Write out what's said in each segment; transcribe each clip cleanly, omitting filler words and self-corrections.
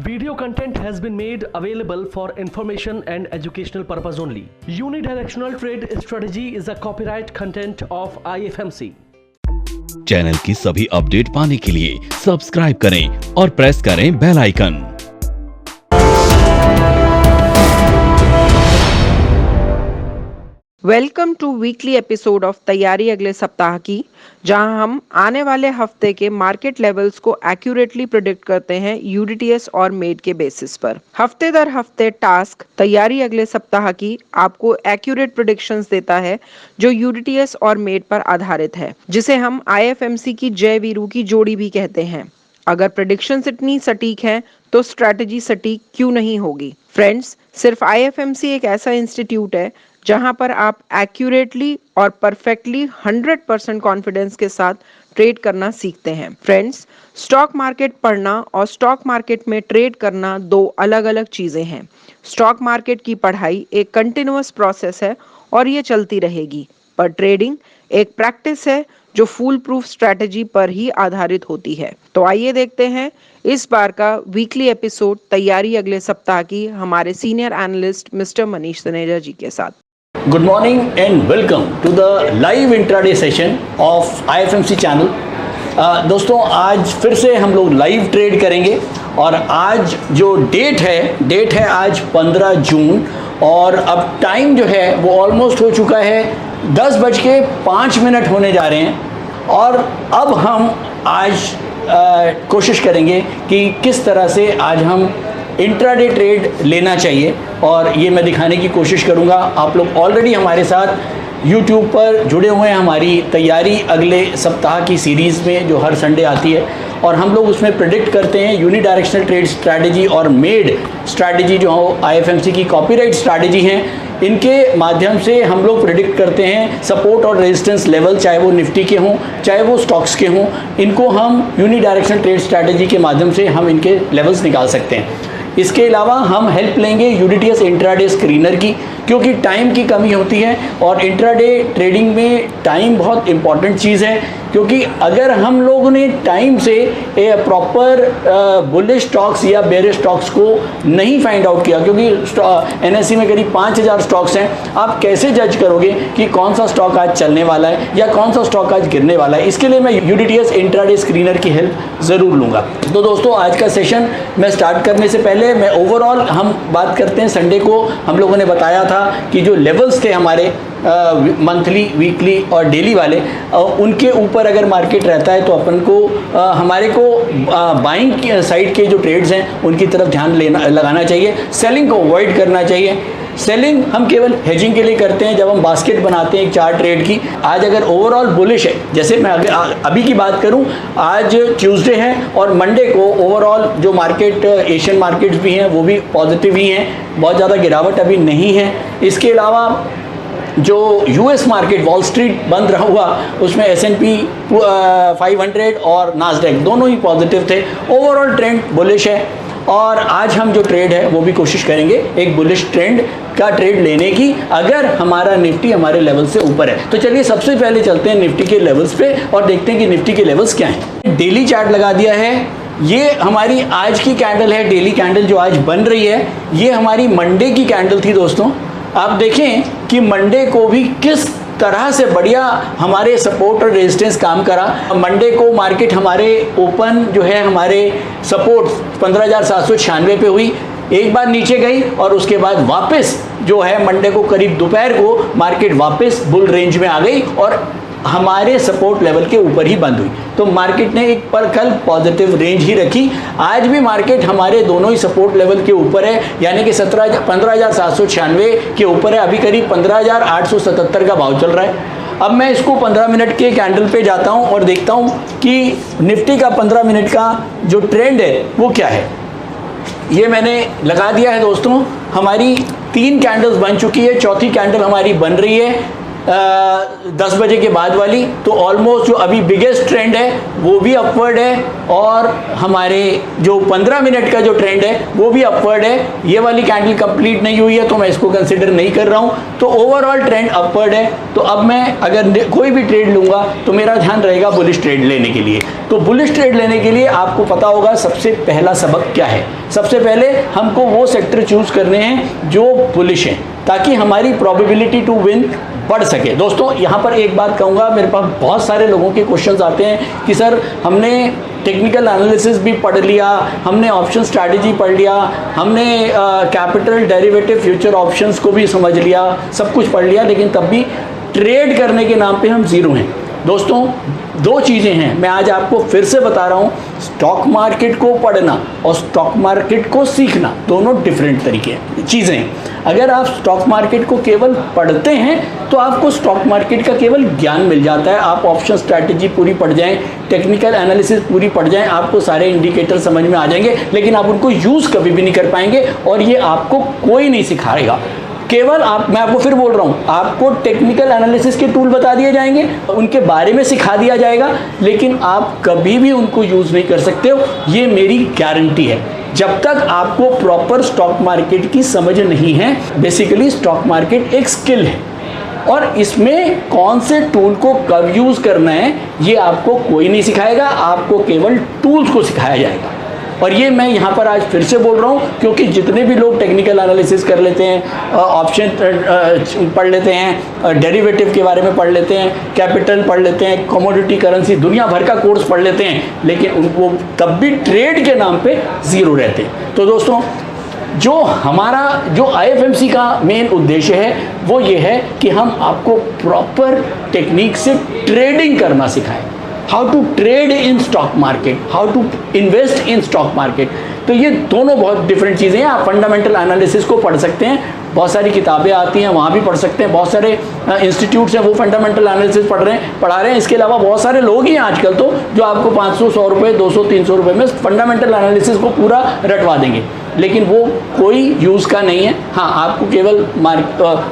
Video content has been made available for information and educational purpose only. Unidirectional trade strategy is a copyright content of IFMC. Channel की सभी update पाने के लिए subscribe करें और press करें bell icon. Welcome to weekly episode of तैयारी अगले सप्ताह की, जहां हम आने वाले हफ्ते के मार्केट लेवल्स को एक्यूरेटली प्रिडिक्ट करते हैं यूडीटीएस और मेड के बेसिस पर। हफ्ते दर हफ्ते टास्क तैयारी अगले सप्ताह की आपको एक्यूरेट प्रिडिक्शंस देता है जो यूडीटीएस और मेड पर आधारित है, जिसे हम आईएफएमसी की जय वीरू की जोड़ी भी कहते हैं। अगर प्रेडिक्शंस इतनी सटीक हैं तो स्ट्रैटेजी सटीक क्यों नहीं होगी। फ्रेंड्स, सिर्फ आईएफएमसी एक ऐसा इंस्टीट्यूट है जहां पर आप एक्यूरेटली और परफेक्टली 100% कॉन्फिडेंस के साथ ट्रेड करना सीखते हैं। फ्रेंड्स, स्टॉक मार्केट पढ़ना और स्टॉक मार्केट में ट्रेड करना दो अलग अलग चीजें हैं। स्टॉक मार्केट की पढ़ाई एक कंटिन्यूअस प्रोसेस है और ये चलती रहेगी, पर ट्रेडिंग एक प्रैक्टिस है जो फूल प्रूफ स्ट्रैटेजी पर ही आधारित होती है। तो आइए देखते हैं इस बार का वीकली एपिसोड तैयारी अगले सप्ताह की हमारे senior analyst mister Manish Taneja ji के साथ। Good morning and welcome to the live intraday session of IFMC channel. दोस्तों, आज फिर से हम लोग लाइव ट्रेड करेंगे और आज जो डेट है आज 15 जून और अब टाइम जो है वो ऑलमोस्ट हो चुका है 10:05 होने जा रहे हैं और अब हम आज कोशिश करेंगे कि किस तरह से आज हम इंट्राडे ट्रेड लेना चाहिए और ये मैं दिखाने की कोशिश करूँगा। आप लोग ऑलरेडी हमारे साथ YouTube पर जुड़े हुए हैं हमारी तैयारी अगले सप्ताह की सीरीज़ में जो हर संडे आती है और हम लोग उसमें प्रेडिक्ट करते हैं यूनिडायरेक्शनल ट्रेड स्ट्रैटेजी और मेड स्ट्रैटेजी जो आईएफएमसी की कॉपीराइट स्ट्रैटेजी हैं, इनके माध्यम से हम लोग प्रेडिक्ट करते हैं सपोर्ट और रेजिस्टेंस लेवल, चाहे वो निफ्टी के हों चाहे वो स्टॉक्स के हों, इनको हम यूनिडायरेक्शनल ट्रेड स्ट्रैटेजी के माध्यम से हम इनके लेवल्स निकाल सकते हैं। इसके अलावा हम हेल्प लेंगे यूडीटीएस इंट्राडे स्क्रीनर की, क्योंकि टाइम की कमी होती है और इंट्राडे ट्रेडिंग में टाइम बहुत इंपॉर्टेंट चीज़ है, क्योंकि अगर हम लोगों ने टाइम से प्रॉपर बुलिश स्टॉक्स या बेरिश स्टॉक्स को नहीं फाइंड आउट किया, क्योंकि एनएसई में करीब 5000 स्टॉक्स हैं, आप कैसे जज करोगे कि कौन सा स्टॉक आज चलने वाला है या कौन सा स्टॉक आज गिरने वाला है। इसके लिए मैं यूडीटीएस इंट्राडे स्क्रीनर की हेल्प ज़रूर लूँगा। तो दोस्तों, आज का सेशन मैं स्टार्ट करने से पहले मैं ओवरऑल हम बात करते हैं। संडे को हम लोगों ने बताया था कि जो लेवल्स थे हमारे मंथली, वीकली और डेली वाले, उनके ऊपर अगर मार्केट रहता है तो अपन को हमारे को बाइंग साइड के जो ट्रेड्स हैं उनकी तरफ ध्यान लगाना चाहिए, सेलिंग को अवॉइड करना चाहिए। सेलिंग हम केवल हेजिंग के लिए करते हैं जब हम बास्केट बनाते हैं एक चार ट्रेड की। आज अगर ओवरऑल बुलिश है, जैसे मैं अभी की बात करूं, आज ट्यूसडे है और मंडे को ओवरऑल जो मार्केट एशियन मार्केट्स भी हैं वो भी पॉजिटिव ही हैं, बहुत ज़्यादा गिरावट अभी नहीं है। इसके अलावा जो यूएस मार्केट वॉल स्ट्रीट बंद रहा हुआ उसमें S&P 500 और नास्डैक दोनों ही पॉजिटिव थे। ओवरऑल ट्रेंड बुलिश है और आज हम जो ट्रेड है वो भी कोशिश करेंगे एक बुलिश ट्रेंड का ट्रेड लेने की, अगर हमारा निफ्टी हमारे लेवल से ऊपर है। तो चलिए सबसे पहले चलते हैं निफ्टी के लेवल्स पे और देखते हैं कि निफ्टी के लेवल्स क्या हैं। डेली चार्ट लगा दिया है, ये हमारी आज की कैंडल है, डेली कैंडल जो आज बन रही है, ये हमारी मंडे की कैंडल थी। दोस्तों, आप देखें कि मंडे को भी किस तरह से बढ़िया हमारे सपोर्ट और रेजिस्टेंस काम करा। मंडे को मार्केट हमारे ओपन जो है हमारे सपोर्ट 15,796 पे हुई, एक बार नीचे गई और उसके बाद वापस जो है मंडे को करीब दोपहर को मार्केट वापस बुल रेंज में आ गई और हमारे सपोर्ट लेवल के ऊपर ही बंद हुई। तो मार्केट ने एक पर कल पॉजिटिव रेंज ही रखी। आज भी मार्केट हमारे दोनों ही सपोर्ट लेवल के ऊपर है, यानी कि 15,796 के ऊपर है। अभी करीब 15,877 का भाव चल रहा है। अब मैं इसको 15 मिनट के कैंडल पे जाता हूं और देखता हूं कि निफ्टी का 15 मिनट का जो ट्रेंड है वो क्या है। ये मैंने लगा दिया है। दोस्तों, हमारी 3 कैंडल्स बन चुकी है, चौथी कैंडल हमारी बन रही है। 10 बजे के बाद वाली, तो ऑलमोस्ट जो अभी बिगेस्ट ट्रेंड है वो भी अपवर्ड है, और हमारे जो 15 मिनट का जो ट्रेंड है वो भी अपवर्ड है। ये वाली कैंडल कंप्लीट नहीं हुई है तो मैं इसको कंसिडर नहीं कर रहा हूँ, तो ओवरऑल ट्रेंड अपवर्ड है। तो अब मैं अगर कोई भी ट्रेड लूँगा तो मेरा ध्यान रहेगा बुलिश ट्रेड लेने के लिए। तो बुलिश ट्रेड लेने के लिए आपको पता होगा सबसे पहला सबक क्या है। सबसे पहले हमको वो सेक्टर चूज करने हैं जो बुलिश हैं, ताकि हमारी प्रोबेबिलिटी टू विन बढ़ सके। दोस्तों यहाँ पर एक बात कहूँगा, मेरे पास बहुत सारे लोगों के क्वेश्चंस आते हैं कि सर हमने टेक्निकल एनालिसिस भी पढ़ लिया, हमने ऑप्शन स्ट्रैटेजी पढ़ लिया, हमने कैपिटल डेरिवेटिव फ्यूचर ऑप्शंस को भी समझ लिया, सब कुछ पढ़ लिया, लेकिन तब भी ट्रेड करने के नाम पे हम जीरो हैं। दोस्तों दो चीज़ें हैं, मैं आज आपको फिर से बता रहा हूँ, स्टॉक मार्केट को पढ़ना और स्टॉक मार्केट को सीखना दोनों डिफरेंट तरीके चीज़ें हैं। अगर आप स्टॉक मार्केट को केवल पढ़ते हैं तो आपको स्टॉक मार्केट का केवल ज्ञान मिल जाता है, आप ऑप्शन स्ट्रैटेजी पूरी पढ़ जाएं, टेक्निकल एनालिसिस पूरी पढ़ जाएं, आपको सारे इंडिकेटर समझ में आ जाएंगे, लेकिन आप उनको यूज़ कभी भी नहीं कर पाएंगे और ये आपको कोई नहीं सिखाएगा। केवल मैं आपको फिर बोल रहा हूँ, आपको टेक्निकल एनालिसिस के टूल बता दिए जाएंगे, उनके बारे में सिखा दिया जाएगा, लेकिन आप कभी भी उनको यूज़ नहीं कर सकते हो, ये मेरी गारंटी है। जब तक आपको प्रॉपर स्टॉक मार्केट की समझ नहीं है। बेसिकली स्टॉक मार्केट एक स्किल है और इसमें कौन से टूल को कब यूज़ करना है ये आपको कोई नहीं सिखाएगा, आपको केवल टूल्स को सिखाया जाएगा। और ये मैं यहाँ पर आज फिर से बोल रहा हूँ, क्योंकि जितने भी लोग टेक्निकल एनालिसिस कर लेते हैं, ऑप्शन पढ़ लेते हैं, डेरिवेटिव के बारे में पढ़ लेते हैं, कैपिटल पढ़ लेते हैं, कमोडिटी करेंसी, दुनिया भर का कोर्स पढ़ लेते हैं, लेकिन उनको तब भी ट्रेड के नाम पे ज़ीरो रहते हैं। तो दोस्तों जो हमारा जो IFMC का मेन उद्देश्य है वो ये है कि हम आपको प्रॉपर टेक्निक से ट्रेडिंग करना सिखाएं, how to trade in stock market, how to invest in stock market. तो ये दोनों बहुत डिफरेंट चीज़ें हैं। आप फंडामेंटल एनालिसिस को पढ़ सकते हैं, बहुत सारी किताबें आती हैं वहाँ भी पढ़ सकते हैं, बहुत सारे इंस्टीट्यूट्स हैं वो फंडामेंटल एनालिसिस पढ़ा रहे हैं। इसके अलावा बहुत सारे लोग ही हैं आजकल तो जो आपको 500-100 रुपये 200-300 रुपये में फंडामेंटल एनालिसिस को पूरा रटवा देंगे, लेकिन वो कोई यूज़ का नहीं है। हाँ, आपको केवल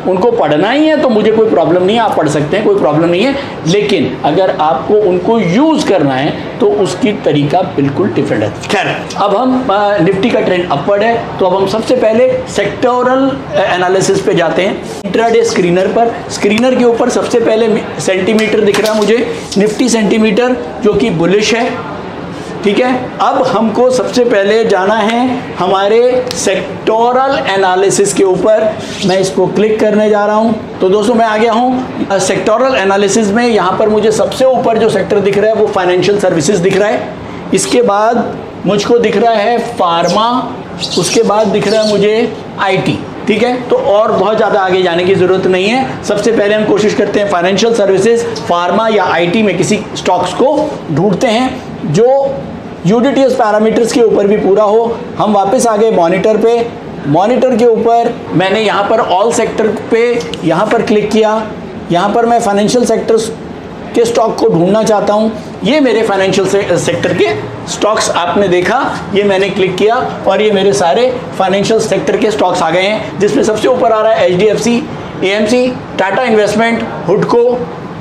उनको पढ़ना ही है तो मुझे कोई प्रॉब्लम नहीं है, आप पढ़ सकते हैं, कोई प्रॉब्लम नहीं है, लेकिन अगर आपको उनको यूज़ करना है तो उसकी तरीका बिल्कुल डिफरेंट है। खैर, अब हम निफ्टी का ट्रेंड अपवर्ड है, तो अब हम सबसे पहले सेक्टोरल एनालिसिस पे जाते हैं। इंट्राडे स्क्रीनर पर, स्क्रीनर के ऊपर सबसे पहले सेंटीमीटर दिख रहा है मुझे, निफ्टी सेंटीमीटर जो कि बुलिश है, ठीक है। अब हमको सबसे पहले जाना है हमारे सेक्टोरल एनालिसिस के ऊपर, मैं इसको क्लिक करने जा रहा हूं। तो दोस्तों मैं आ गया हूं सेक्टोरल एनालिसिस में। यहां पर मुझे सबसे ऊपर जो सेक्टर दिख रहा है वो फाइनेंशियल सर्विसेज दिख रहा है, इसके बाद मुझको दिख रहा है फार्मा, उसके बाद दिख रहा है मुझे IT, ठीक है। तो और बहुत ज़्यादा आगे जाने की ज़रूरत नहीं है। सबसे पहले हम कोशिश करते हैं फाइनेंशियल सर्विसेज, फार्मा या IT में किसी स्टॉक्स को ढूंढते हैं जो UDTS पैरामीटर्स के ऊपर भी पूरा हो। हम वापस आ गए मॉनिटर पे, मॉनिटर के ऊपर मैंने यहाँ पर ऑल सेक्टर पे यहाँ पर क्लिक किया, यहाँ पर मैं फाइनेंशियल सेक्टर्स के स्टॉक को ढूंढना चाहता हूँ। ये मेरे फाइनेंशियल सेक्टर के स्टॉक्स आपने देखा, ये मैंने क्लिक किया और ये मेरे सारे फाइनेंशियल सेक्टर के स्टॉक्स आ गए हैं, जिसमें सबसे ऊपर आ रहा है HDFC, AMC, टाटा इन्वेस्टमेंट, हुडको,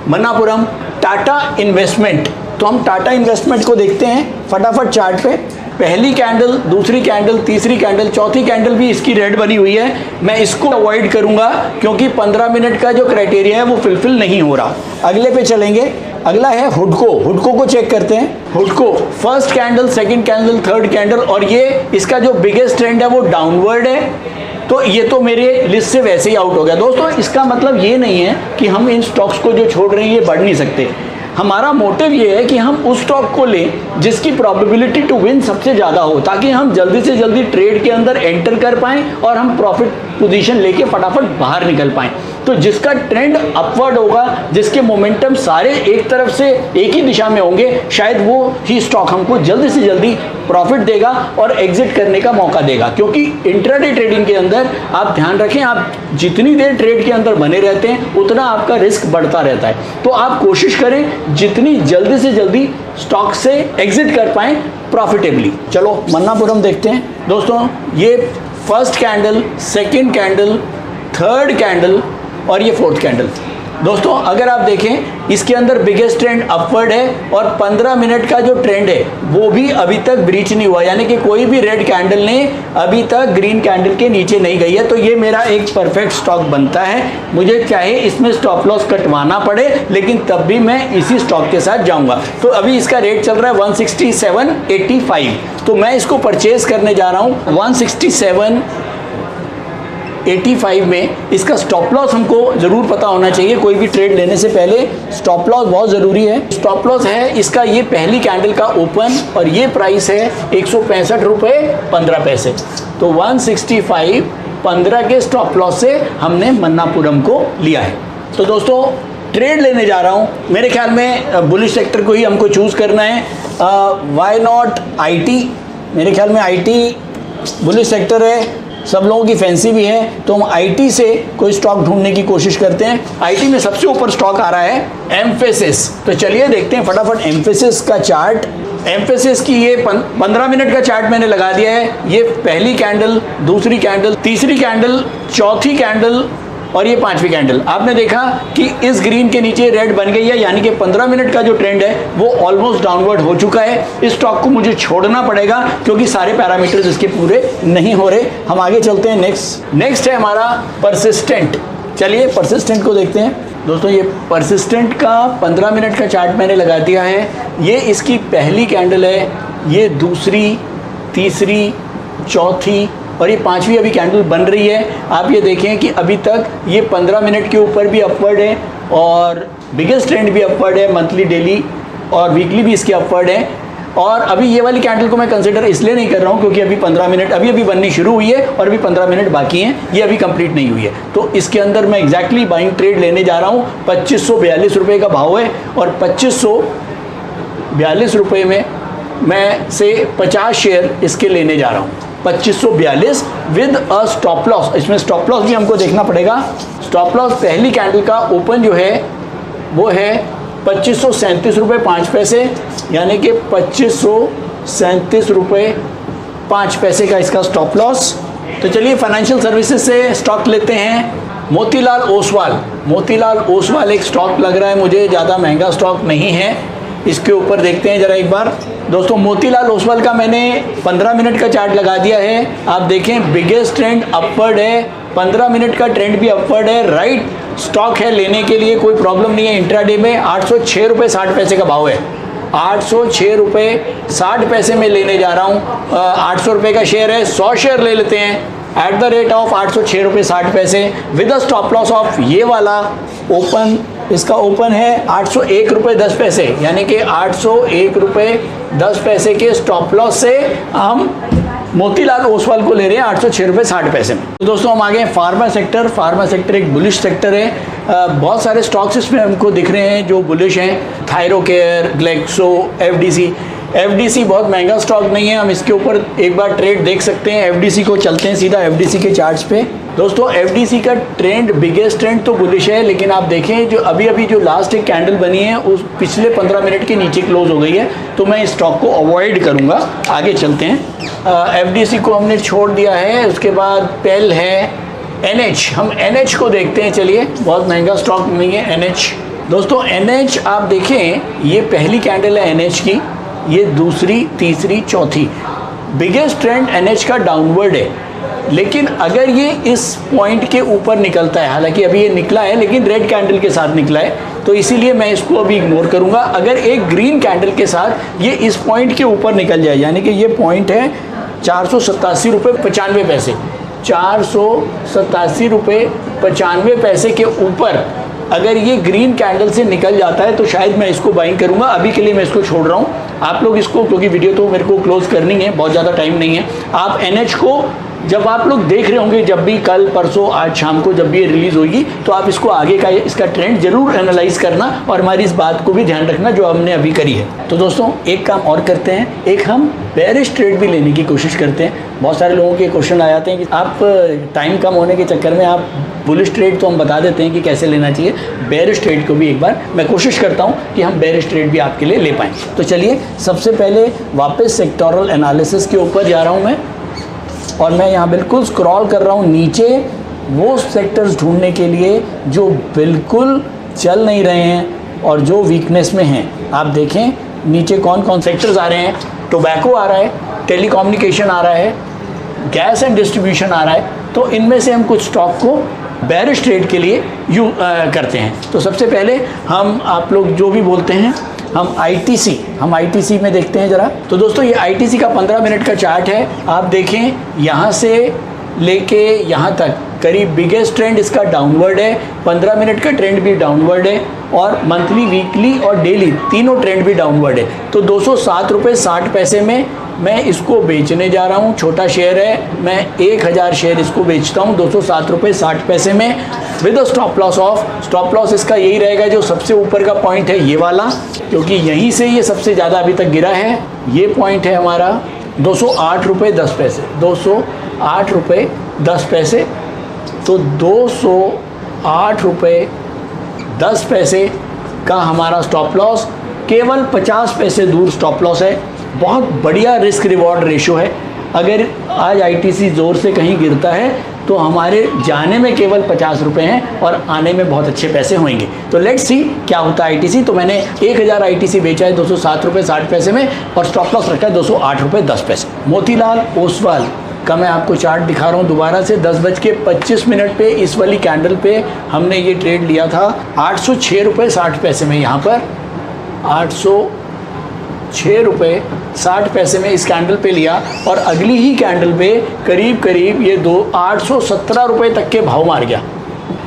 मन्नापुरम, टाटा इन्वेस्टमेंट। तो हम टाटा इन्वेस्टमेंट को देखते हैं फटाफट चार्ट पे। पहली कैंडल, दूसरी कैंडल, तीसरी कैंडल, चौथी कैंडल भी इसकी रेड बनी हुई है। मैं इसको अवॉइड करूंगा क्योंकि 15 मिनट का जो क्राइटेरिया है वो फुलफिल नहीं हो रहा। अगले पे चलेंगे, अगला है हुडको। हुडको को चेक करते हैं। हुडको first candle, second candle, third candle, और ये इसका जो बिगेस्ट ट्रेंड है वो डाउनवर्ड है, तो ये तो मेरे लिस्ट से वैसे ही आउट हो गया। दोस्तों इसका मतलब ये नहीं है कि हम इन स्टॉक्स को जो छोड़ रहे हैं ये बढ़ नहीं सकते। हमारा मोटिव ये है कि हम उस स्टॉक को लें जिसकी प्रोबेबिलिटी टू विन सबसे ज़्यादा हो, ताकि हम जल्दी से जल्दी ट्रेड के अंदर एंटर कर पाएँ और हम प्रॉफिट पोजीशन लेके फटाफट बाहर निकल पाएँ। तो जिसका ट्रेंड अपवर्ड होगा, जिसके मोमेंटम सारे एक तरफ से एक ही दिशा में होंगे, शायद वो ही स्टॉक हमको जल्दी से जल्दी प्रॉफिट देगा और एग्जिट करने का मौका देगा। क्योंकि इंट्राडे ट्रेडिंग के अंदर आप ध्यान रखें, आप जितनी देर ट्रेड के अंदर बने रहते हैं उतना आपका रिस्क बढ़ता रहता है। तो आप कोशिश करें जितनी जल्दी से जल्दी स्टॉक से एग्जिट कर पाएँ प्रॉफिटेबली। चलो मन्नापुरम देखते हैं। दोस्तों ये first candle, second candle, third candle और ये फोर्थ कैंडल। दोस्तों अगर आप देखें इसके अंदर बिगेस्ट ट्रेंड अपवर्ड है और 15 मिनट का जो ट्रेंड है वो भी अभी तक ब्रीच नहीं हुआ, यानी कि कोई भी रेड कैंडल ने अभी तक ग्रीन कैंडल के नीचे नहीं गई है। तो ये मेरा एक परफेक्ट स्टॉक बनता है। मुझे चाहे इसमें स्टॉप लॉस कटवाना पड़े लेकिन तब भी मैं इसी स्टॉक के साथ जाऊंगा। तो अभी इसका रेट चल रहा है 167.85, तो मैं इसको परचेज करने जा रहा हूं 167.85 में। इसका स्टॉप लॉस हमको ज़रूर पता होना चाहिए, कोई भी ट्रेड लेने से पहले स्टॉप लॉस बहुत ज़रूरी है। स्टॉप लॉस है इसका ये पहली कैंडल का ओपन और ये प्राइस है 165 रुपये 15 पैसे। तो 165.15 के स्टॉप लॉस से हमने मन्नापुरम को लिया है। तो दोस्तों ट्रेड लेने जा रहा हूँ, मेरे ख्याल में बुलिश सेक्टर को ही हमको चूज़ करना है। वाई नॉट आईटी, मेरे ख्याल में आईटी बुलिश सेक्टर है, सब लोगों की फैंसी भी है, तो हम आईटी से कोई स्टॉक ढूंढने की कोशिश करते हैं। आईटी में सबसे ऊपर स्टॉक आ रहा है एम्फेसिस, तो चलिए देखते हैं फटाफट एम्फेसिस का चार्ट। एम्फेसिस की ये 15 मिनट का चार्ट मैंने लगा दिया है। ये पहली कैंडल, दूसरी कैंडल, तीसरी कैंडल, चौथी कैंडल और ये पांचवी कैंडल। आपने देखा कि इस ग्रीन के नीचे रेड बन गई है, यानी कि 15 मिनट का जो ट्रेंड है वो ऑलमोस्ट डाउनवर्ड हो चुका है। इस स्टॉक को मुझे छोड़ना पड़ेगा क्योंकि सारे पैरामीटर्स इसके पूरे नहीं हो रहे। हम आगे चलते हैं। नेक्स्ट है हमारा परसिस्टेंट। चलिए परसिस्टेंट को देखते हैं। दोस्तों ये परसिस्टेंट का 15 मिनट का चार्ट मैंने लगा दिया है। ये इसकी पहली कैंडल है, ये दूसरी, तीसरी, चौथी और ये पांचवी अभी कैंडल बन रही है। आप ये देखें कि अभी तक ये 15 मिनट के ऊपर भी अपवर्ड है और बिगेस्ट ट्रेंड भी अपवर्ड है, मंथली, डेली और वीकली भी इसके अपवर्ड है। और अभी ये वाली कैंडल को मैं कंसिडर इसलिए नहीं कर रहा हूँ क्योंकि अभी 15 मिनट अभी बननी शुरू हुई है और अभी 15 मिनट बाकी हैं, ये अभी कंप्लीट नहीं हुई है। तो इसके अंदर मैं एग्जैक्टली बाइंग ट्रेड लेने जा रहा हूँ। 2542 रुपये का भाव है और 2542 रुपये में मैं से 50 शेयर इसके लेने जा रहा हूँ। 2542 विद अ स्टॉप लॉस। इसमें स्टॉप लॉस भी हमको देखना पड़ेगा। स्टॉप लॉस पहली कैंडल का ओपन जो है वो है 2537 रुपये 5 पैसे, यानी कि 2537 रुपये 5 पैसे का इसका स्टॉप लॉस। तो चलिए फाइनेंशियल सर्विसेज से स्टॉक लेते हैं। मोतीलाल ओसवाल। मोतीलाल ओसवाल एक स्टॉक लग रहा है मुझे, ज़्यादा महंगा स्टॉक नहीं है। इसके ऊपर देखते हैं ज़रा एक बार। दोस्तों मोतीलाल ओसवाल का मैंने 15 मिनट का चार्ट लगा दिया है। आप देखें बिगेस्ट ट्रेंड अपवर्ड है, 15 मिनट का ट्रेंड भी अपवर्ड है। राइट स्टॉक है, लेने के लिए कोई प्रॉब्लम नहीं है। इंट्राडे में 806 रुपये 60 पैसे का भाव है। 806 रुपये 60 पैसे में लेने जा रहा हूँ। 800 रुपये का शेयर है, 100 शेयर ले लेते हैं एट द रेट ऑफ 806 रुपये 60 पैसे with a stop loss of ये वाला ओपन। इसका ओपन है 801 रुपये 10 पैसे, यानी कि 801 रुपये 10 पैसे के स्टॉप लॉस से हम मोतीलाल ओसवाल को ले रहे हैं 806 रुपये 60 पैसे में। तो दोस्तों हम आगे फार्मा सेक्टर। फार्मा सेक्टर एक बुलिश सेक्टर है। बहुत सारे स्टॉक्स इसमें हमको दिख रहे हैं जो बुलिश हैं। थायरोकेयर, ग्लेक्सो, एफडीसी बहुत महंगा स्टॉक नहीं है, हम इसके ऊपर एक बार ट्रेड देख सकते हैं। एफडीसी को चलते हैं सीधा एफडीसी के चार्ट्स पे। दोस्तों एफडीसी का ट्रेंड, बिगेस्ट ट्रेंड तो बुलिश है, लेकिन आप देखें जो अभी जो लास्ट एक कैंडल बनी है उस पिछले 15 मिनट के नीचे क्लोज हो गई है, तो मैं इस स्टॉक को अवॉइड करूँगा। आगे चलते हैं। एफडीसी को हमने छोड़ दिया है। उसके बाद पेल है, एनएच। हम एनएच को देखते हैं। चलिए, बहुत महंगा स्टॉक नहीं है एनएच। दोस्तों एनएच आप देखें, ये पहली कैंडल है एनएच की, ये दूसरी, तीसरी, चौथी। बिगेस्ट ट्रेंड एनएच का डाउनवर्ड है, लेकिन अगर ये इस पॉइंट के ऊपर निकलता है, हालांकि अभी ये निकला है लेकिन रेड कैंडल के साथ निकला है, तो इसीलिए मैं इसको अभी इग्नोर करूंगा। अगर एक ग्रीन कैंडल के साथ ये इस पॉइंट के ऊपर निकल जाए, यानी कि ये पॉइंट है 487 रुपये 95 पैसे, 487 रुपये 95 पैसे के ऊपर अगर ये ग्रीन कैंडल से निकल जाता है तो शायद मैं इसको बाइंग करूंगा। अभी के लिए मैं इसको छोड़ रहा हूँ। आप लोग इसको, क्योंकि वीडियो तो मेरे को क्लोज करनी है, बहुत ज़्यादा टाइम नहीं है। आप एनएच को जब आप लोग देख रहे होंगे, जब भी कल, परसों, आज शाम को जब भी ये रिलीज़ होगी, तो आप इसको आगे का इसका ट्रेंड जरूर एनालाइज करना और हमारी इस बात को भी ध्यान रखना जो हमने अभी करी है। तो दोस्तों एक काम और करते हैं, एक हम बेरिश ट्रेड भी लेने की कोशिश करते हैं। बहुत सारे लोगों के क्वेश्चन आ जाते हैं कि आप टाइम कम होने के चक्कर में आप बुलिश ट्रेड तो हम बता देते हैं कि कैसे लेना चाहिए, बेरिश ट्रेड को भी एक बार मैं कोशिश करता हूं कि हम बेरिश ट्रेड भी आपके लिए ले पाएँ। तो चलिए सबसे पहले वापस सेक्टोरल एनालिसिस के ऊपर जा रहा हूं मैं, और मैं यहाँ बिल्कुल स्क्रॉल कर रहा हूँ नीचे वो सेक्टर्स ढूंढने के लिए जो बिल्कुल चल नहीं रहे हैं और जो वीकनेस में हैं, आप देखें नीचे कौन कौन सेक्टर्स आ रहे हैं। टोबैको आ रहा है, टेलीकम्युनिकेशन आ रहा है, गैस एंड डिस्ट्रीब्यूशन आ रहा है। तो इनमें से हम कुछ स्टॉक को बेरिश ट्रेड के लिए करते हैं। तो सबसे पहले हम, आप लोग जो भी बोलते हैं, हम आईटीसी में देखते हैं ज़रा। तो दोस्तों ये आईटीसी का 15 मिनट का चार्ट है। आप देखें यहाँ से लेके यहाँ तक करीब बिगेस्ट ट्रेंड इसका डाउनवर्ड है, 15 मिनट का ट्रेंड भी डाउनवर्ड है और मंथली, वीकली और डेली तीनों ट्रेंड भी डाउनवर्ड है। तो 207 रुपये 60 पैसे में मैं इसको बेचने जा रहा हूँ। छोटा शेयर है, मैं 1000 शेयर इसको बेचता हूँ 207 रुपये 60 पैसे में with stop loss of. Stop loss इसका यही रहेगा जो सबसे ऊपर का पॉइंट है, ये वाला, क्योंकि यहीं से ये सबसे ज़्यादा अभी तक गिरा है। ये पॉइंट है हमारा 208 रुपये 10 पैसे, 208 रुपये 10 पैसे। तो 208 रुपये 10 पैसे का हमारा स्टॉप लॉस, केवल 50 पैसे दूर स्टॉप लॉस है। बहुत बढ़िया रिस्क रिवॉर्ड रेशो है। अगर आज आईटीसी ज़ोर से कहीं गिरता है तो हमारे जाने में केवल 50 रुपये हैं और आने में बहुत अच्छे पैसे होंगे। तो लेट्स सी क्या होता है आईटीसी। तो मैंने 1000 आईटीसी बेचा है 207 रुपये 60 पैसे में और स्टॉप लॉस रखा है 208 रुपये 10 पैसे। मोतीलाल ओसवाल का मैं आपको चार्ट दिखा रहा हूँ दोबारा से। 10:25 पे इस वाली कैंडल पे हमने ये ट्रेड लिया था 806 रुपये 60 पैसे में। यहाँ पर 806 रुपये 60 पैसे में इस कैंडल पे लिया और अगली ही कैंडल पे करीब करीब ये 817 रुपये तक के भाव मार गया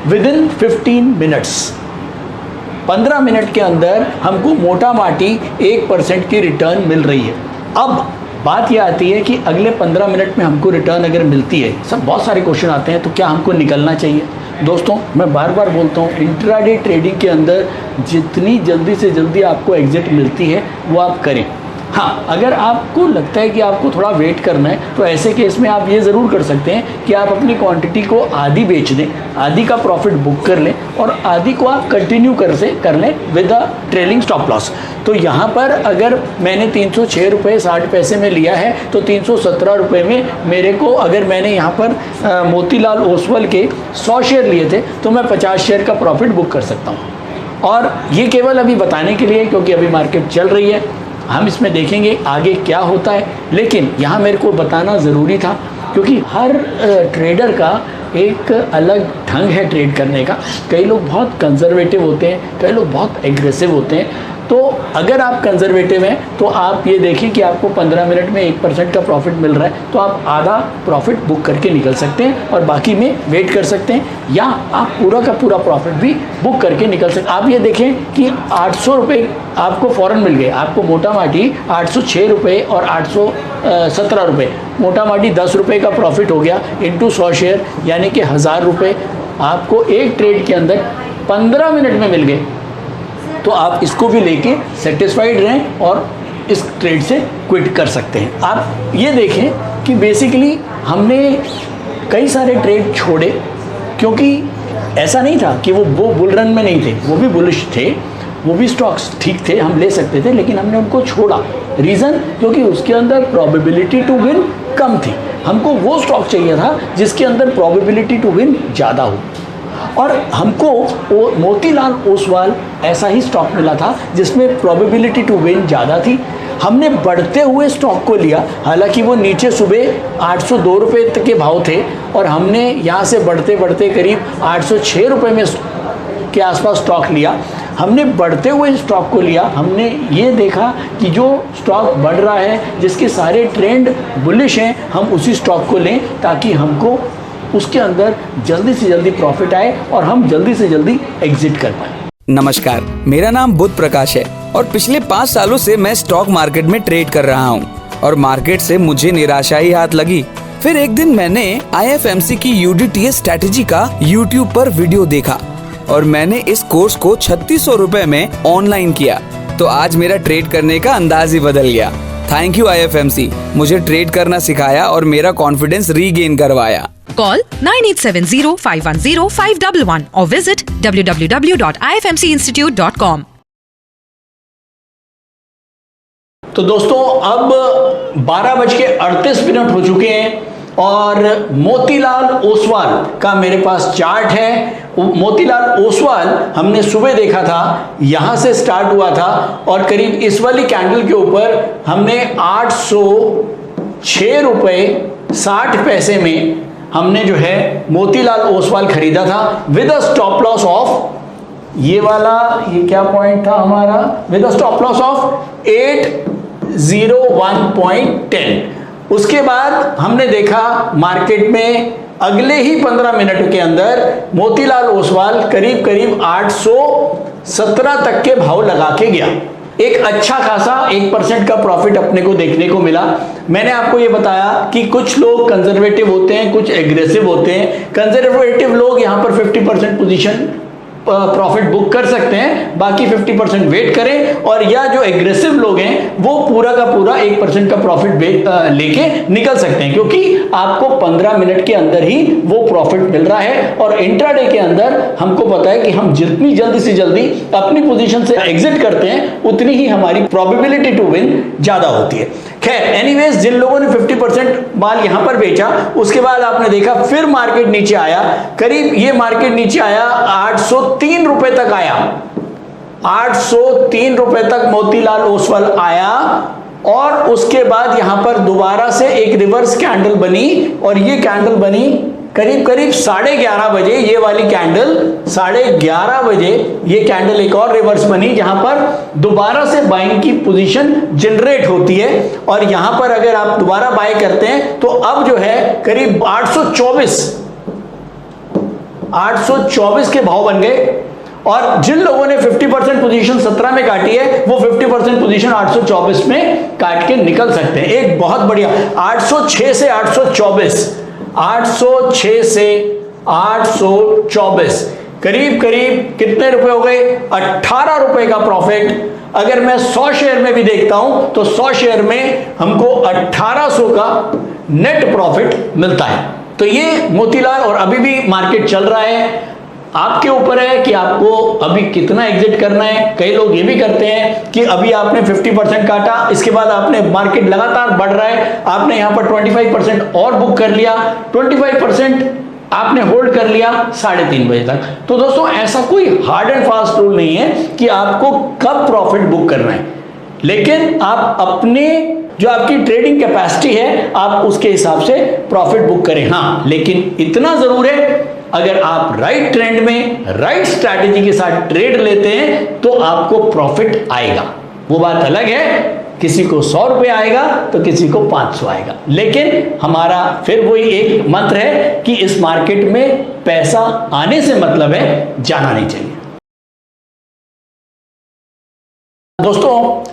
विदिन 15 मिनट्स। 15 मिनट के अंदर हमको मोटा माटी 1% की रिटर्न मिल रही है। अब बात यह आती है कि अगले 15 मिनट में हमको रिटर्न अगर मिलती है, सब बहुत सारे क्वेश्चन आते हैं, तो क्या हमको निकलना चाहिए? दोस्तों मैं बार बार बोलता हूँ, इंट्राडे ट्रेडिंग के अंदर जितनी जल्दी से जल्दी आपको एग्जिट मिलती है वो आप करें। हाँ, अगर आपको लगता है कि आपको थोड़ा वेट करना है तो ऐसे केस में आप ये ज़रूर कर सकते हैं कि आप अपनी क्वांटिटी को आधी बेच दें, आधी का प्रॉफिट बुक कर लें और आधी को आप कंटिन्यू कर लें with a trailing stop loss. तो यहाँ पर अगर मैंने 306 रुपये 60 पैसे में लिया है तो 317 रुपये में मेरे को, अगर मैंने यहाँ पर मोतीलाल ओसवाल के 100 शेयर लिए थे तो मैं 50 शेयर का प्रॉफिट बुक कर सकता हूँ। और ये केवल अभी बताने के लिए, क्योंकि अभी मार्केट चल रही है, हम इसमें देखेंगे आगे क्या होता है। लेकिन यहाँ मेरे को बताना ज़रूरी था क्योंकि हर ट्रेडर का एक अलग ढंग है ट्रेड करने का। कई लोग बहुत कंजर्वेटिव होते हैं, कई लोग बहुत एग्रेसिव होते हैं। तो अगर आप कंजर्वेटिव हैं तो आप ये देखें कि आपको 15 मिनट में 1% का प्रॉफिट मिल रहा है तो आप आधा प्रॉफिट बुक करके निकल सकते हैं और बाकी में वेट कर सकते हैं, या आप पूरा का पूरा प्रॉफिट भी बुक करके निकल सकते हैं। आप ये देखें कि 800 रुपये आपको फ़ौरन मिल गए। आपको मोटा माटी 806 रुपये और 817 रुपये, मोटा माटी 10 रुपये का प्रॉफिट हो गया इंटू 100 शेयर, यानी कि 1000 रुपये आपको एक ट्रेड के अंदर 15 मिनट में मिल गए। तो आप इसको भी लेके सेटिस्फाइड रहें और इस ट्रेड से क्विट कर सकते हैं। आप ये देखें कि बेसिकली हमने कई सारे ट्रेड छोड़े क्योंकि ऐसा नहीं था कि वो बुल रन में नहीं थे, वो भी बुलिश थे, वो भी स्टॉक्स ठीक थे, हम ले सकते थे, लेकिन हमने उनको छोड़ा। रीज़न क्योंकि उसके अंदर प्रोबेबिलिटी टू विन कम थी। हमको वो स्टॉक चाहिए था जिसके अंदर प्रोबेबिलिटी टू विन ज़्यादा हो, और हमको मोतीलाल ओसवाल ऐसा ही स्टॉक मिला था जिसमें प्रोबेबिलिटी टू विन ज़्यादा थी। हमने बढ़ते हुए स्टॉक को लिया, हालांकि वो नीचे सुबह 802 रुपये तक के भाव थे और हमने यहाँ से बढ़ते बढ़ते करीब 806 रुपये में के आसपास स्टॉक लिया। हमने बढ़ते हुए स्टॉक को लिया, हमने ये देखा कि जो स्टॉक बढ़ रहा है, जिसके सारे ट्रेंड बुलिश हैं, हम उसी स्टॉक को लें ताकि हमको उसके अंदर जल्दी से जल्दी प्रॉफिट आए और हम जल्दी से जल्दी एग्जिट कर पाए। नमस्कार, मेरा नाम बुध प्रकाश है और पिछले 5 सालों से मैं स्टॉक मार्केट में ट्रेड कर रहा हूँ और मार्केट से मुझे निराशा ही हाथ लगी। फिर एक दिन मैंने IFMC की UDTS स्ट्रेटेजी का YouTube पर वीडियो देखा और मैंने इस कोर्स को 3600 रुपए में ऑनलाइन किया। तो आज मेरा ट्रेड करने का अंदाज ही बदल गया। थैंक यू IFMC, मुझे ट्रेड करना सिखाया और मेरा कॉन्फिडेंस रीगेन करवाया। Call 9870-510-511 or visit www.ifmcinstitute.com. तो दोस्तों अब 12:38 हो चुके हैं और मोतीलाल ओसवाल का मेरे पास चार्ट है। मोतीलाल ओसवाल हमने सुबह देखा था, यहां से स्टार्ट हुआ था और करीब इस वाली कैंडल के ऊपर हमने 806 रुपए 60 पैसे में हमने जो है मोतीलाल ओसवाल खरीदा था with a stop loss of, ये वाला, ये क्या पॉइंट था हमारा, with a stop loss of 801.10। उसके बाद हमने देखा मार्केट में अगले ही 15 मिनट के अंदर मोतीलाल ओसवाल करीब करीब 817 तक के भाव लगा के गया। एक अच्छा खासा 1% का प्रॉफिट अपने को देखने को मिला। मैंने आपको ये बताया कि कुछ लोग कंजर्वेटिव होते हैं, कुछ एग्रेसिव होते हैं। कंजर्वेटिव लोग यहां पर 50% पोजीशन प्रॉफिट बुक कर सकते हैं, बाकी 50% वेट करें, और या जो एग्रेसिव लोग हैं वो पूरा का पूरा 1% का प्रॉफिट लेके निकल सकते हैं, क्योंकि आपको 15 मिनट के अंदर ही वो प्रॉफिट मिल रहा है। और इंट्राडे के अंदर हमको पता है कि हम जितनी जल्दी से जल्दी अपनी पोजीशन से एग्जिट करते हैं उतनी ही हमारी प्रोबेबिलिटी टू विन ज्यादा होती है। खैर एनीवेज, जिन लोगों ने 50% माल यहां पर बेचा, उसके बाद आपने देखा फिर मार्केट नीचे आया, करीब ये मार्केट नीचे आया 803 रुपए तक आया, 803 रुपए तक मोतीलाल ओसवाल आया, और उसके बाद यहां पर दोबारा से एक रिवर्स कैंडल बनी, और ये कैंडल बनी करीब करीब 11:30 बजे, ये वाली कैंडल 11:30 बजे ये कैंडल एक और रिवर्स बनी, जहां पर दोबारा से बाइंग की पोजीशन जनरेट होती है। और यहां पर अगर आप दोबारा बाय करते हैं तो अब जो है करीब 824 के भाव बन गए। और जिन लोगों ने 50% पोजीशन 17 में काटी है, वो 50% पोजीशन 824 में काट के निकल सकते हैं। एक बहुत बढ़िया 806 से 824, 806 से 824, करीब करीब कितने रुपए हो गए, 18 रुपए का प्रॉफिट। अगर मैं 100 शेयर में भी देखता हूं तो 100 शेयर में हमको 1800 का नेट प्रॉफिट मिलता है। तो ये मोतीलाल, और अभी भी मार्केट चल रहा है, आपके ऊपर है कि आपको अभी कितना एग्जिट करना है। कई लोग ये भी करते हैं कि अभी आपने 50% काटा, इसके बाद आपने मार्केट लगातार बढ़ रहा है, आपने यहां पर 25% और बुक कर लिया, 25% आपने होल्ड कर लिया 3:30 बजे तक। तो दोस्तों ऐसा कोई हार्ड एंड फास्ट रूल नहीं है कि आपको कब प्रॉफिट बुक करना है, लेकिन आप अपने जो आपकी ट्रेडिंग कैपेसिटी है आप उसके हिसाब से प्रॉफिट बुक करें। हाँ, लेकिन इतना जरूर है, अगर आप राइट ट्रेंड में राइट स्ट्रैटेजी के साथ ट्रेड लेते हैं तो आपको प्रॉफिट आएगा। वो बात अलग है, किसी को 100 रुपए आएगा तो किसी को 500 आएगा, लेकिन हमारा फिर वही एक मंत्र है कि इस मार्केट में पैसा आने से मतलब है जाना नहीं चाहिए। दोस्तों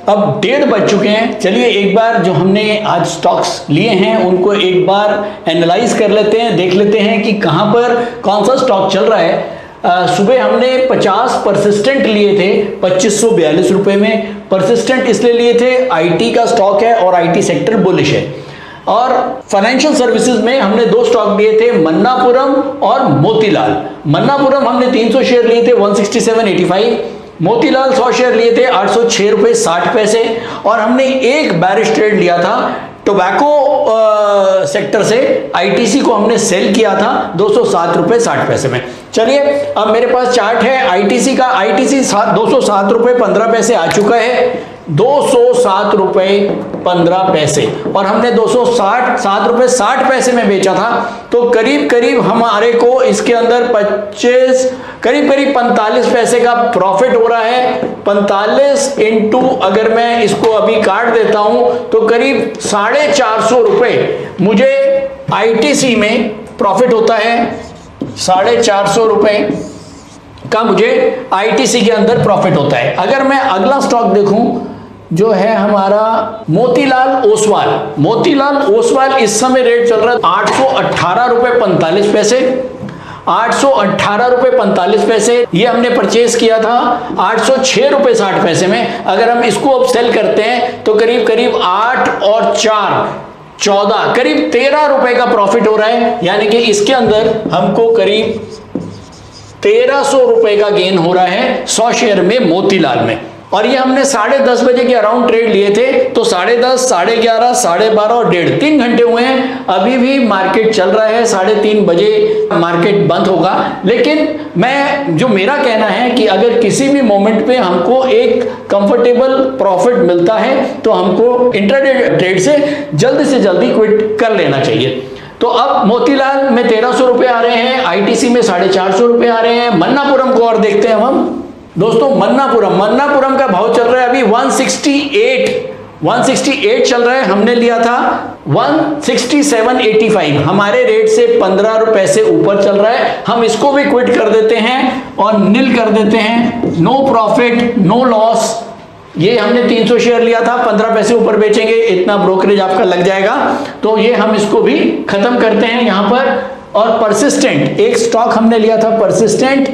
अब 1:30 बज चुके हैं, चलिए एक बार जो हमने आज स्टॉक्स लिए हैं उनको एक बार एनालाइज कर लेते हैं, देख लेते हैं कि कहां पर कौन सा स्टॉक चल रहा है। सुबह हमने 50 परसिस्टेंट लिए थे 2542 रुपए में। परसिस्टेंट इसलिए लिए थे, आईटी का स्टॉक है और आईटी सेक्टर बुलिश है। और फाइनेंशियल सर्विसेज में हमने 2 स्टॉक लिए थे, मन्नापुरम और मोतीलाल। मन्नापुरम हमने 300 शेयर लिए थे 167.85, मोतीलाल 100 शेयर लिए थे 806 रुपए 60 पैसे, और हमने एक बैरिश ट्रेड लिया था टोबैको सेक्टर से, आईटीसी को हमने सेल किया था 207 रुपए 60 पैसे में। चलिए अब मेरे पास चार्ट है आईटीसी का, आईटीसी 207 रुपए 15 पैसे आ चुका है, 207 रुपए 15 पैसे, और हमने 207 रुपए 60 पैसे में बेचा था। तो करीब करीब हमारे को इसके अंदर 25 करीब 45 पैसे का प्रॉफिट हो रहा है। 45 इंटू अगर मैं इसको अभी काट देता हूं तो करीब 450 रुपए मुझे आईटीसी में प्रॉफिट होता है। 450 रुपए का मुझे आईटीसी के अंदर प्रॉफिट होता है। अगर मैं अगला स्टॉक देखूं जो है हमारा मोतीलाल ओसवाल, मोतीलाल ओसवाल इस समय रेट चल रहा है 818 रुपए 45 पैसे, 818 रुपए 45 पैसे। ये हमने परचेज किया था 806 रुपए 60 पैसे में। अगर हम इसको अब सेल करते हैं तो करीब करीब 8 और 4 14 करीब 13 रुपए का प्रॉफिट हो रहा है, यानी कि इसके अंदर हमको करीब 1300 रुपए का गेन हो रहा है 100 शेयर में मोतीलाल में। और ये हमने 10:30 बजे के अराउंड ट्रेड लिए थे, तो 10:30, 11:30, 12:30 और 1.5 3 घंटे हुए हैं। अभी भी मार्केट चल रहा है, 3:30 बजे मार्केट बंद होगा। लेकिन मेरा कहना है कि अगर किसी भी मोमेंट पे हमको एक कंफर्टेबल प्रॉफिट मिलता है तो हमको इंट्राडे ट्रेड से जल्दी क्विट कर लेना चाहिए। तो अब मोतीलाल में 1300 रुपए आ रहे हैं, आईटीसी में 450 रुपए आ रहे हैं। मन्नापुरम को और देखते हैं हम दोस्तों। मन्नापुरम का भाव चल रहा है अभी 168 चल रहा है। हमने लिया था 167.85, हमारे रेट से 15 रुपए से ऊपर चल रहा है। हम इसको भी क्विट कर देते हैं और नील कर देते हैं, नो प्रॉफिट नो लॉस। ये हमने 300 शेयर लिया था, 15 पैसे ऊपर बेचेंगे, इतना ब्रोकरेज आपका लग जाएगा। तो ये हम इसको भी खत्म करते हैं यहां पर। और परसिस्टेंट, एक स्टॉक हमने लिया था परसिस्टेंट,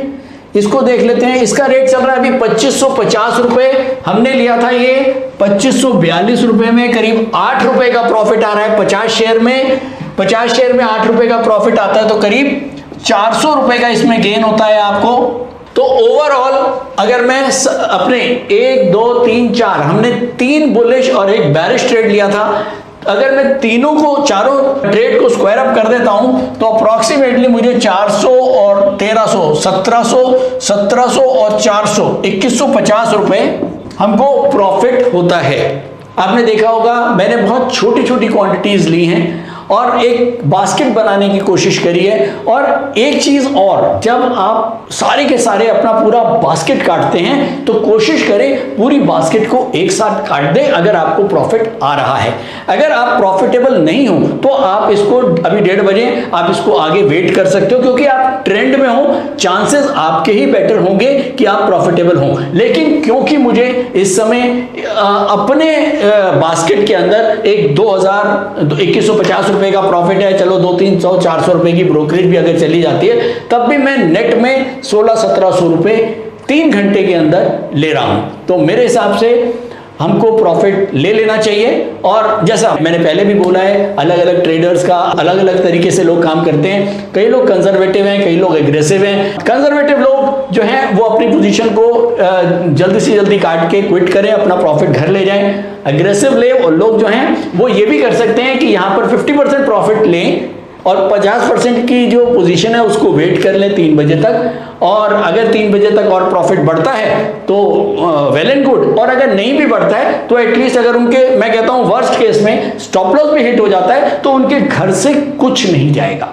इसको देख लेते हैं। इसका रेट चल रहा है अभी 2550 रुपए, हमने लिया था ये 2542 रुपए में। करीब 8 रुपए का प्रॉफिट आ रहा है 50 शेयर में। 50 शेयर में 8 रुपए का प्रॉफिट आता है तो करीब 400 रुपए का इसमें गेन होता है आपको। तो ओवरऑल अगर मैं अपने 1 2 3 4 हमने 3 बुलिश और 1 बेरिश ट्रेड लिया था, अगर मैं चारों ट्रेड को स्क्वायर अप कर देता हूं तो अप्रोक्सीमेटली मुझे 400 और 1300, 1700 और 400, 2150 रुपए हमको प्रॉफिट होता है। आपने देखा होगा मैंने बहुत छोटी छोटी क्वांटिटीज ली हैं और एक बास्केट बनाने की कोशिश करी है। और एक चीज और, जब आप सारे के सारे अपना पूरा बास्केट काटते हैं तो कोशिश करें पूरी बास्केट को एक साथ काट दें अगर आपको प्रॉफिट आ रहा है। अगर आप प्रॉफिटेबल नहीं हो तो आप इसको अभी 1:30 बजे आप इसको आगे वेट कर सकते हो, क्योंकि आप ट्रेंड में हो, चांसेस आपके ही बेटर होंगे कि आप प्रॉफिटेबल हो। लेकिन क्योंकि मुझे इस समय अपने बास्केट के अंदर एक 2150 रुपए का प्रॉफिट है, चलो 200-300 400 रुपए की ब्रोकरेज भी अगर चली जाती है तब भी मैं नेट में 1600-1700 रुपए 3 घंटे के अंदर ले रहा हूं। तो मेरे हिसाब से हमको प्रॉफिट ले लेना चाहिए। और जैसा मैंने पहले भी बोला है, अलग अलग ट्रेडर्स का अलग अलग तरीके से लोग काम करते हैं। कई लोग कंजर्वेटिव हैं, कई लोग एग्रेसिव हैं। कंजर्वेटिव लोग जो हैं वो अपनी पोजीशन को जल्दी से जल्दी काट के क्विट करें, अपना प्रॉफिट घर ले जाएं। एग्रेसिव लोग जो हैं वो ये भी कर सकते हैं कि यहाँ पर 50% प्रॉफिट लें और 50% की जो पोजीशन है उसको वेट कर लें 3 बजे तक। और अगर 3 बजे तक और प्रॉफिट बढ़ता है तो वेल एंड गुड, और अगर नहीं भी बढ़ता है तो एटलीस्ट अगर उनके, मैं कहता हूं वर्स्ट केस में स्टॉप लॉस भी हिट हो जाता है तो उनके घर से कुछ नहीं जाएगा।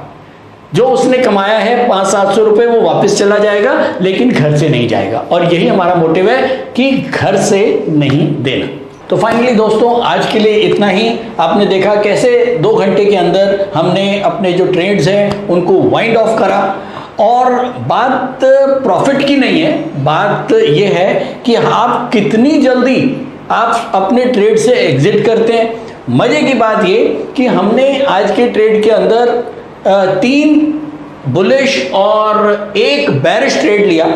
जो उसने कमाया है 500-700 रुपए वो वापस चला जाएगा, लेकिन घर से नहीं जाएगा। और यही हमारा मोटिव है कि घर से नहीं देना। तो फाइनली दोस्तों आज के लिए इतना ही। आपने देखा कैसे 2 घंटे के अंदर हमने अपने जो ट्रेड्स हैं उनको वाइंड ऑफ करा। और बात प्रॉफिट की नहीं है, बात यह है कि आप कितनी जल्दी आप अपने ट्रेड से एग्जिट करते हैं। मजे की बात ये कि हमने आज के ट्रेड के अंदर 3 बुलिश और 1 बेरिश ट्रेड लिया।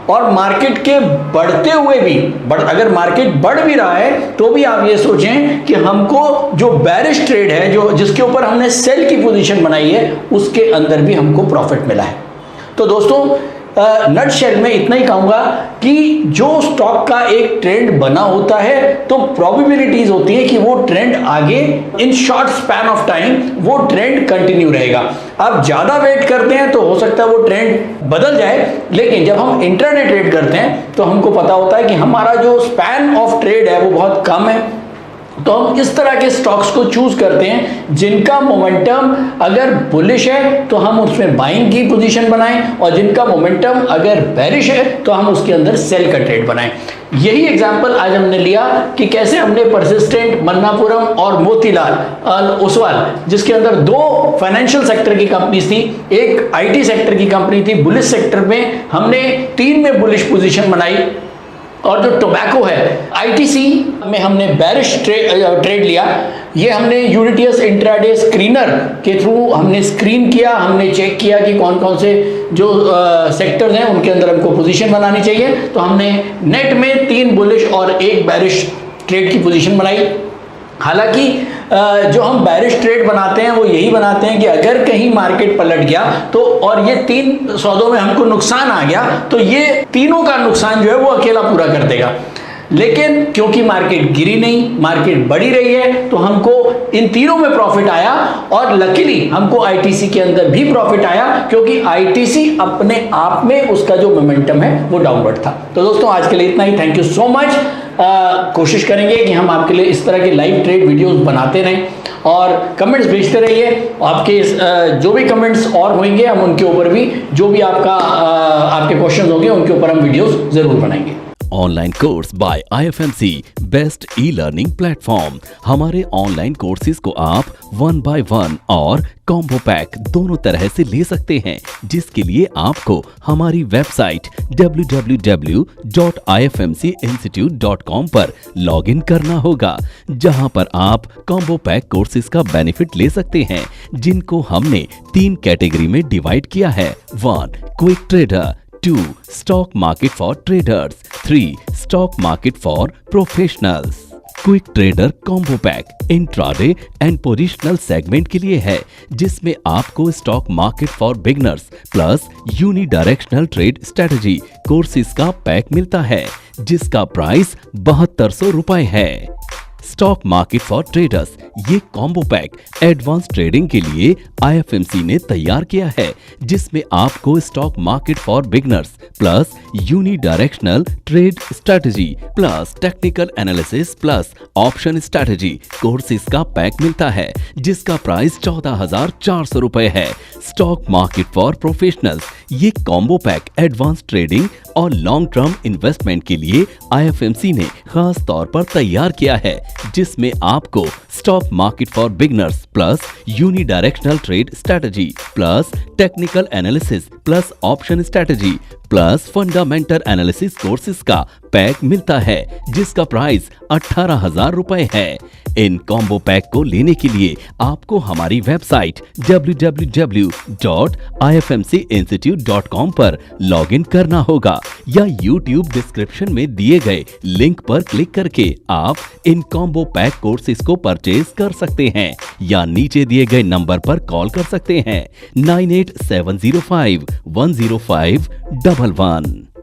और मार्केट के बढ़ते हुए भी अगर मार्केट बढ़ भी रहा है तो भी आप ये सोचें कि हमको जो बेरिश ट्रेड है, जो जिसके ऊपर हमने सेल की पोजीशन बनाई है, उसके अंदर भी हमको प्रॉफिट मिला है। तो दोस्तों नट शेल में इतना ही कहूंगा कि जो स्टॉक का एक ट्रेंड बना होता है तो प्रोबेबिलिटीज होती है कि वो ट्रेंड आगे in short span of time वो ट्रेंड कंटिन्यू रहेगा। आप ज्यादा वेट करते हैं तो हो सकता है वो ट्रेंड बदल जाए, लेकिन जब हम इंट्राडे ट्रेड करते हैं तो हमको पता होता है कि हमारा जो स्पैन ऑफ ट्रेड है वो बहुत कम है। तो हम इस तरह के स्टॉक्स को चूज करते हैं जिनका मोमेंटम अगर बुलिश है तो हम उसमें बाइंग की पोजीशन बनाएं, और जिनका मोमेंटम अगर बेरिश है तो हम उसके अंदर सेल का ट्रेड बनाएं। यही एग्जांपल आज हमने लिया कि कैसे हमने परसिस्टेंट, मन्नापुरम और मोतीलाल ओसवाल, जिसके अंदर 2 फाइनेंशियल सेक्टर की कंपनीज थी, एक आईटी सेक्टर की कंपनी थी, बुलिश सेक्टर में हमने 3 में बुलिश पोजीशन बनाई। और जो टोबैको है आईटीसी में हमने बेरिश ट्रेड लिया। ये हमने यूडीटीएस इंट्राडे स्क्रीनर के थ्रू हमने स्क्रीन किया, हमने चेक किया कि कौन कौन से जो सेक्टर्स हैं उनके अंदर हमको पोजीशन बनानी चाहिए। तो हमने नेट में 3 बुलिश और 1 बेरिश ट्रेड की पोजीशन बनाई। हालांकि जो हम बेरिश ट्रेड बनाते हैं वो यही बनाते हैं कि अगर कहीं मार्केट पलट गया तो, और ये 3 सौदों में हमको नुकसान आ गया, तो ये तीनों का नुकसान जो है वो अकेला पूरा कर देगा। लेकिन क्योंकि मार्केट गिरी नहीं, मार्केट बढ़ी रही है, तो हमको इन तीनों में प्रॉफिट आया और लकीली हमको आईटीसी के अंदर भी प्रॉफिट आया, क्योंकि आईटीसी अपने आप में उसका जो मोमेंटम है वो डाउनवर्ड था। तो दोस्तों आज के लिए इतना ही। Thank you so much. कोशिश करेंगे कि हम आपके लिए इस तरह के लाइव ट्रेड वीडियोस बनाते रहें और कमेंट्स भेजते रहिए। आपके जो भी कमेंट्स और होंगे हम उनके ऊपर भी, जो भी आपके क्वेश्चन होंगे उनके ऊपर हम वीडियोस जरूर बनाएंगे। Online course by IFMC best e learning platform. हमारे ऑनलाइन कोर्सेज को आप 1 by 1 और कॉम्बो पैक दोनों तरह से ले सकते हैं, जिसके लिए आपको हमारी वेबसाइट www.ifmcinstitute.com पर लॉगिन करना होगा, जहां पर आप कॉम्बो पैक कोर्सेज का बेनिफिट ले सकते हैं, जिनको हमने 3 कैटेगरी में डिवाइड किया है। 1 quick trader, 2 stock market for traders, 3 stock market for professionals. Quick trader combo pack intraday and positional segment के लिए है, जिसमें आपको stock market for beginners plus unidirectional trade strategy courses का पैक मिलता है, जिसका प्राइस 7200 रुपए है। स्टॉक मार्केट फॉर ट्रेडर्स ये कॉम्बो पैक एडवांस ट्रेडिंग के लिए IFMC ने तैयार किया है, जिसमें आपको stock market for beginners plus unidirectional trade strategy plus technical analysis plus option strategy courses का पैक मिलता है, जिसका प्राइस 14,400 रुपए है। स्टॉक मार्केट फॉर प्रोफेशनल्स ये कॉम्बो पैक एडवांस ट्रेडिंग और लॉन्ग टर्म इन्वेस्टमेंट के लिए IFMC ने खास तौर पर तैयार किया है, जिसमें आपको stock market for beginners plus unidirectional trade strategy plus technical analysis plus option strategy plus fundamental analysis courses का पैक मिलता है, जिसका प्राइस 18,000 रुपए है। इन कॉम्बो पैक को लेने के लिए आपको हमारी वेबसाइट www.ifmcinstitute.com पर लॉगिन करना होगा, या YouTube डिस्क्रिप्शन में दिए गए लिंक पर क्लिक करके आप इन कॉम्बो पैक कोर्सेज को परचेज कर सकते हैं, या नीचे दिए गए नंबर पर कॉल कर सकते हैं 9870510511।